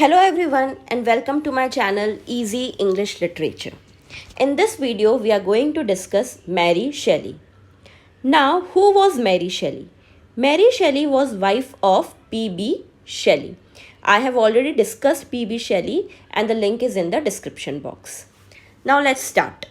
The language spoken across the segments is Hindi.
Hello everyone and welcome to my channel Easy English Literature. In this video we are going to discuss Mary Shelley. Now who was Mary Shelley? Mary Shelley was wife of P.B. Shelley. I have already discussed P.B. Shelley and the link is in the description box. Now let's start.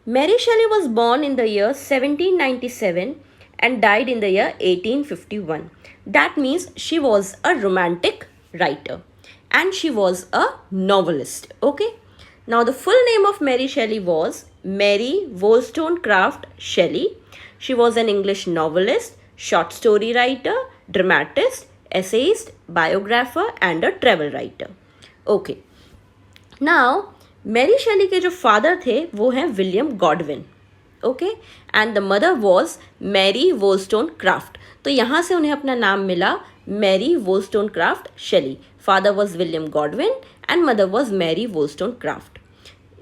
Mary Shelley was born in the year 1797 and died in the year 1851. That means she was a romantic writer and she was a novelist. Okay. Now the full name of Mary Shelley was Mary Wollstonecraft Shelley. She was an English novelist, short story writer, dramatist, essayist, biographer and a travel writer. Okay. Now Mary Shelley के जो फादर थे वो हैं William Godwin. Okay. And the mother was Mary Wollstonecraft. तो यहाँ से उन्हें अपना नाम मिला Mary Wollstonecraft Shelley. Father was William Godwin and mother was Mary Wollstonecraft.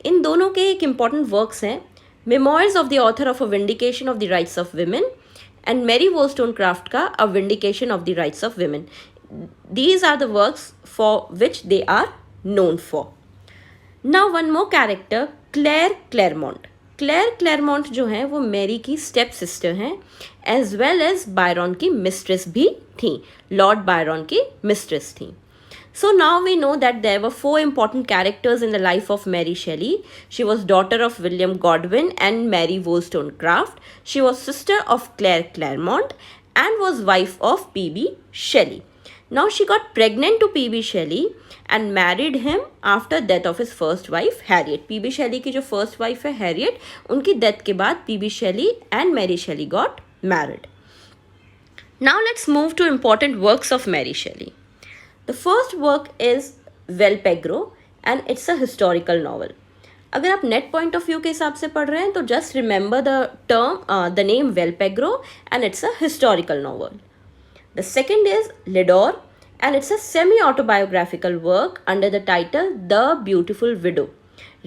इन दोनों के एक इम्पॉर्टेंट वर्क्स हैं memoirs of the author of a vindication of the rights of women and Mary Wollstonecraft का a vindication of the rights of women. These are the works for which they are known for. Now one more character, Claire Clairmont. Claire Clairmont जो है वो मैरी की स्टेप सिस्टर हैं एज वेल एज बायरन की मिस्ट्रेस भी थी. लॉर्ड बायरन की मिस्ट्रेस थी. So now we know that there were four important characters in the life of Mary Shelley. She was daughter of William Godwin and Mary Wollstonecraft. She was sister of Claire Clairmont and was wife of P.B. Shelley. Now she got pregnant to P.B. Shelley and married him after death of his first wife Harriet. P.B. Shelley की जो first wife है Harriet, उनकी death के बाद P.B. Shelley and Mary Shelley got married. Now let's move to important works of Mary Shelley. The first work is Valpegro and it's a historical novel. अगर आप नेट पॉइंट ऑफ व्यू के हिसाब से पढ़ रहे हैं तो just remember the term the name Valperga and it's a historical novel. The second is Ledore and it's a semi-autobiographical work under the title The Beautiful Widow.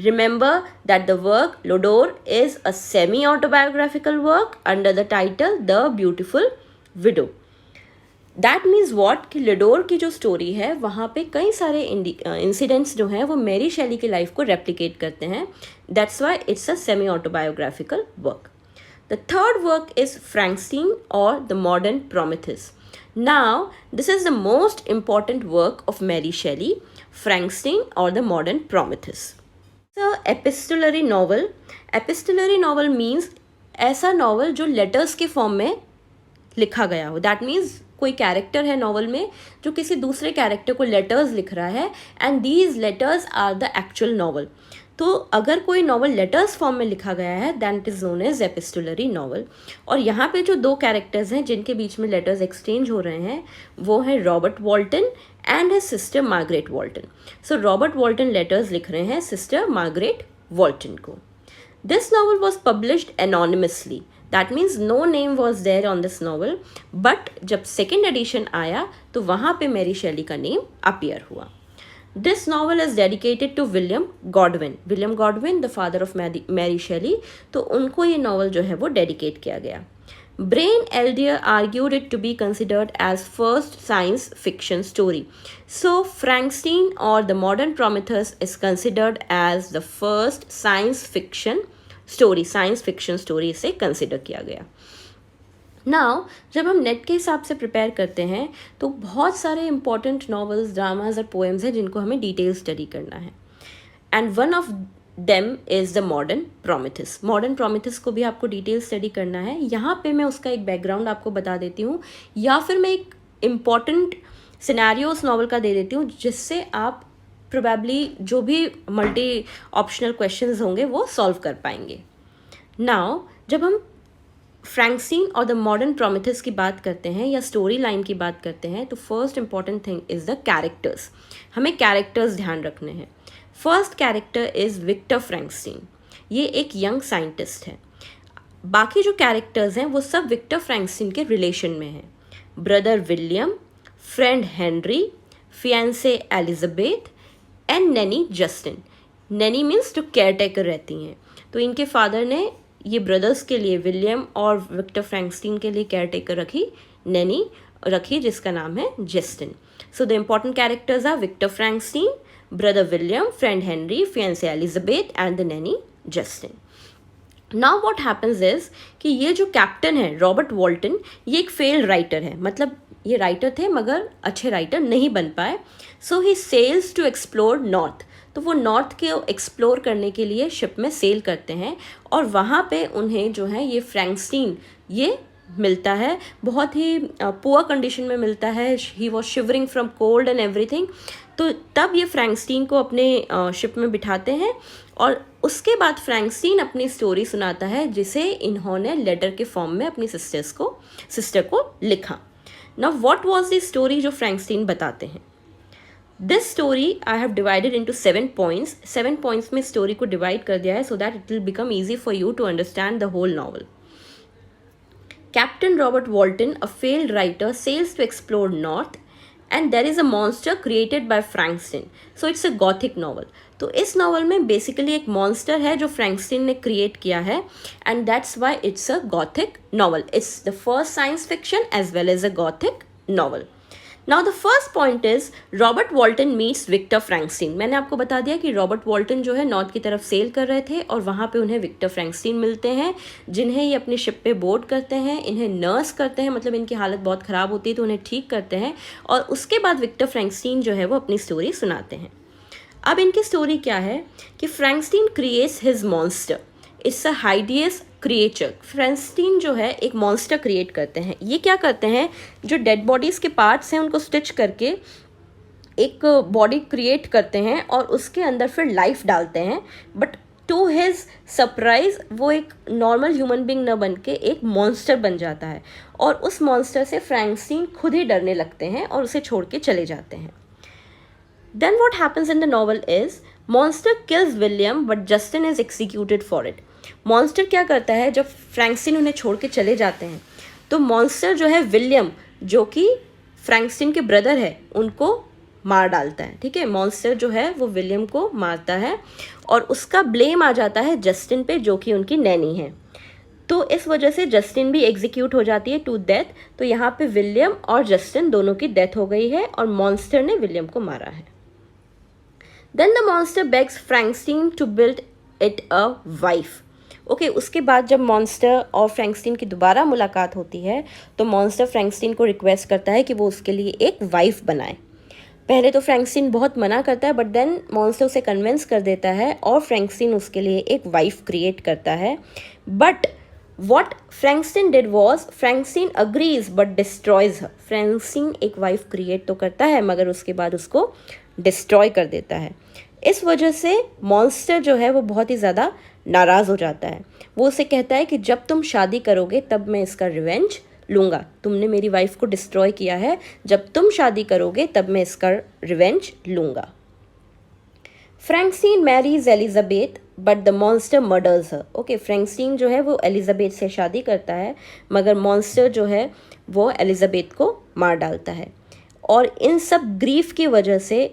Remember that the work Ledore is a semi-autobiographical work under the title The Beautiful Widow. That means what कि लेडोर की जो स्टोरी है वहाँ पे कई सारे इंसिडेंट्स जो हैं वो मैरी शेली की लाइफ को रेप्लिकेट करते हैं. That's why it's a semi autobiographical work. The third work is Frankenstein or the Modern Prometheus. Now, this is the most important work of Mary Shelley, Frankenstein or the Modern Prometheus. So, epistolary novel. Epistolary novel means ऐसा नॉवल जो लेटर्स के फॉर्म में लिखा गया हो. दैट मीन्स कोई कैरेक्टर है नॉवल में जो किसी दूसरे कैरेक्टर को लेटर्स लिख रहा है and these letters are the actual novel. तो अगर कोई नॉवल लेटर्स फॉर्म में लिखा गया है then it is known as epistolary novel. और यहाँ पे जो दो कैरेक्टर्स हैं जिनके बीच में लेटर्स एक्सचेंज हो रहे हैं वो हैं Robert Walton and his sister Margaret Walton. So Robert Walton letters लिख रहे हैं सिस्टर मार्गरेट वॉल्टन को. This novel was published anonymously. That means no name was there on this novel. But जब सेकेंड एडिशन आया तो वहाँ पे मैरी शेली का नेम अपीयर हुआ. This novel is dedicated to William Godwin. William Godwin, the father of Mary Shelley. तो उनको ये नॉवल जो है वो डेडिकेट किया गया. Brain Elder argued it to be considered as first science fiction story. So Frankenstein or the Modern Prometheus is considered as the first science fiction story. Science fiction story इसे consider किया गया. नाउ जब हम नेट के हिसाब से प्रिपेयर करते हैं तो बहुत सारे इंपॉर्टेंट नॉवेल्स, ड्रामाज और पोएम्स हैं जिनको हमें डिटेल स्टडी करना है. And one of them is the modern Prometheus. Modern Prometheus को भी आपको डिटेल स्टडी करना है. यहाँ पे मैं उसका एक बैकग्राउंड आपको बता देती हूँ या फिर मैं एक इम्पॉर्टेंट सिनेरियो उस नॉवल का दे देती हूँ जिससे आप प्रोबेबली जो भी मल्टी ऑप्शनल क्वेश्चंस होंगे वो सॉल्व कर पाएंगे. नाउ जब हम फ्रैंकस्टीन और द मॉडर्न प्रोमेथिस की बात करते हैं या स्टोरी लाइन की बात करते हैं तो first important thing is the characters. हमें कैरेक्टर्स ध्यान रखने हैं. First character is Victor Frankenstein. ये एक यंग साइंटिस्ट है. बाकी जो कैरेक्टर्स हैं वो सब विक्टर फ्रैंकस्टीन के रिलेशन में हैं. Brother William, friend Henry, fiance Elizabeth and nanny Justine. Nanny means जो केयर टेकर रहती हैं. तो इनके फादर ने ये ब्रदर्स के लिए विलियम और विक्टर फ्रैंकस्टीन के लिए केयर टेकर रखी, नैनी रखी जिसका नाम है Justin. So the important characters are Victor Frankenstein, brother William, friend Henry, fiancée Elizabeth and the nanny Justin. Now what happens is कि ये जो कैप्टन है रॉबर्ट वॉल्टन, ये एक फेल्ड राइटर है, मतलब ये राइटर थे मगर अच्छे राइटर नहीं बन पाए. सो ही सेल्स टू एक्सप्लोर नॉर्थ. तो वो नॉर्थ के एक्सप्लोर करने के लिए शिप में सेल करते हैं और वहाँ पे उन्हें जो है ये फ्रैंकस्टीन ये मिलता है, बहुत ही पुअर कंडीशन में मिलता है. He was shivering from cold and everything. तो तब ये फ्रैंकस्टीन को अपने शिप में बिठाते हैं और उसके बाद फ्रैंकस्टीन अपनी स्टोरी सुनाता है जिसे इन्होंने लेटर के फॉर्म में अपनी सिस्टर को लिखा. Now what was the story जो फ्रैंकस्टीन बताते हैं. This story I have divided into 7 points. 7 points में स्टोरी को डिवाइड कर दिया है so that it will become easy for you to understand the whole novel. Captain Robert Walton, a failed writer, sails to explore North and there is a monster created by Frankenstein. So it's a gothic novel. तो इस नॉवल में बेसिकली एक मॉन्स्टर है जो फ्रैंकस्टीन ने क्रिएट किया है and that's why it's a gothic novel. It's the first science fiction as well as a gothic novel. Now the first point is Robert Walton meets Victor Frankenstein. मैंने आपको बता दिया कि रॉबर्ट वॉल्टन जो है नॉर्थ की तरफ सेल कर रहे थे और वहाँ पे उन्हें विक्टर फ्रैंकस्टीन मिलते हैं जिन्हें ये अपनी शिप पे बोर्ड करते हैं, इन्हें नर्स करते हैं, मतलब इनकी हालत बहुत ख़राब होती है तो उन्हें ठीक करते हैं और उसके बाद विक्टर फ्रैंकस्टीन जो है वो अपनी स्टोरी सुनाते हैं. अब इनकी स्टोरी क्या है कि Frankenstein creates his monster. It's a hideous creature. Frankenstein जो है एक मॉन्स्टर क्रिएट करते हैं. ये क्या करते हैं, जो डेड बॉडीज़ के पार्ट्स हैं उनको स्टिच करके एक बॉडी क्रिएट करते हैं और उसके अंदर फिर लाइफ डालते हैं. बट टू हिज सरप्राइज वो एक नॉर्मल ह्यूमन बींग न बन के एक मॉन्स्टर बन जाता है और उस मॉन्स्टर से फ्रैंकस्टीन खुद ही डरने लगते हैं और उसे छोड़ के चले जाते हैं. Then what happens in the novel is monster kills William but Justin is executed for it. Monster क्या करता है, जब फ्रैंकस्टीन उन्हें छोड़ के चले जाते हैं तो मॉन्स्टर जो है विलियम जो कि फ्रैंकस्टीन के ब्रदर है उनको मार डालता है. ठीक है, मॉन्स्टर जो है वो विलियम को मारता है और उसका ब्लेम आ जाता है जस्टिन पे जो कि उनकी नैनी है. तो इस वजह से जस्टिन भी एग्जीक्यूट हो जाती है टू डेथ. तो यहाँ पे विलियम और जस्टिन दोनों की डेथ हो गई है और मॉन्स्टर ने विलियम को मारा है. Then the monster begs Frankenstein to build it a wife. Okay, उसके बाद जब मॉन्स्टर और फ्रैंकस्टीन की दोबारा मुलाकात होती है तो मॉन्स्टर फ्रैंकस्टीन को रिक्वेस्ट करता है कि वो उसके लिए एक वाइफ बनाए. पहले तो फ्रैंकस्टीन बहुत मना करता है बट देन मॉन्स्टर उसे कन्विंस कर देता है और फ्रैंकस्टीन उसके लिए एक वाइफ क्रिएट करता है. But what Frankenstein did was Frankenstein agrees but destroys her. Frankenstein एक वाइफ क्रिएट तो करता है मगर उसके बाद उसको डिस्ट्रॉय कर देता है. इस वजह से मॉन्स्टर जो है वो बहुत ही ज़्यादा नाराज़ हो जाता है. वो उसे कहता है कि जब तुम शादी करोगे तब मैं इसका रिवेंज लूँगा. तुमने मेरी वाइफ को डिस्ट्रॉय किया है, जब तुम शादी करोगे तब मैं इसका रिवेंज लूँगा. Frankenstein marries Elizabeth but the monster murders her. Okay, Frankenstein जो है वो एलिजाबेथ से शादी करता है मगर मॉन्स्टर जो है वो एलिजाबेथ को मार डालता है. और इन सब ग्रीफ की वजह से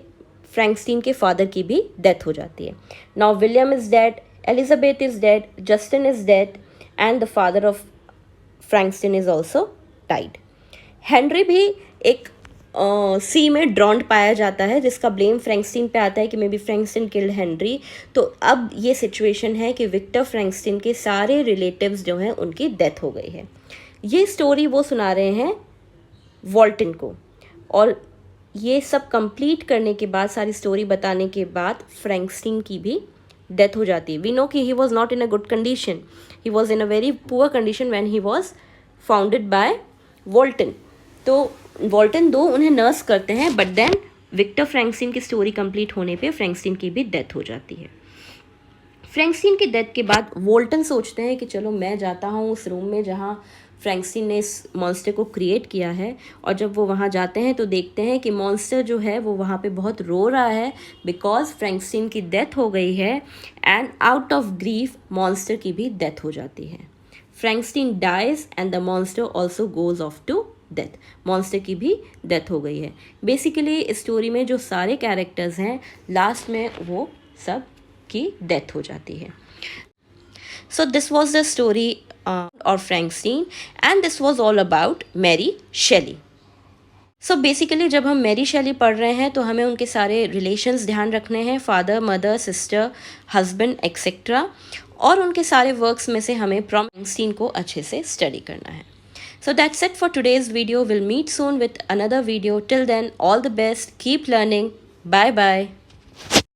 फ्रैंकस्टीन के फादर की भी डेथ हो जाती है. Now William is dead, Elizabeth is dead, Justine is dead and the father of Frankenstein is also died. Henry भी एक सी में ड्रॉन्ड पाया जाता है जिसका ब्लेम फ्रैंकस्टीन पे आता है कि may be Frankenstein killed Henry. तो अब ये सिचुएशन है कि विक्टर फ्रैंकस्टीन के सारे रिलेटिव्स जो हैं उनकी डेथ हो गई है. ये स्टोरी वो सुना रहे हैं वॉल्टन को और ये सब कंप्लीट करने के बाद, सारी स्टोरी बताने के बाद फ्रैंकस्टीन की भी डेथ हो जाती है. वी नो कि he was not in a good condition, he was in a very poor condition when he was founded by वॉल्टन. तो वॉल्टन दो उन्हें नर्स करते हैं बट देन विक्टर फ्रैंकस्टीन की स्टोरी कंप्लीट होने पे फ्रैंकस्टीन की भी डेथ हो जाती है. फ्रैंकस्टीन की डेथ के बाद वॉल्टन सोचते हैं कि चलो मैं जाता हूँ उस रूम में जहाँ फ्रैंकस्टीन ने इस मॉन्स्टर को क्रिएट किया है. और जब वो वहाँ जाते हैं तो देखते हैं कि मॉन्स्टर जो है वो वहाँ पे बहुत रो रहा है बिकॉज फ्रैंकस्टीन की डेथ हो गई है and out of grief monster की भी डेथ हो जाती है. Frankenstein dies and the monster also goes off to death. Monster की भी डेथ हो गई है. बेसिकली इस स्टोरी में जो सारे कैरेक्टर्स हैं लास्ट में वो सब की डेथ हो जाती है. So this was the story of Frankenstein and this was all about Mary Shelley. So basically जब हम मैरी शेली पढ़ रहे हैं तो हमें उनके सारे रिलेशंस ध्यान रखने हैं, father, mother, sister, husband etcetera, और उनके सारे वर्क्स में से हमें ब्रॉम स्प्रिंगस्टीन को अच्छे से स्टडी करना है. So that's it for today's video. We'll meet soon with another video. Till then, all the best. Keep learning. Bye bye.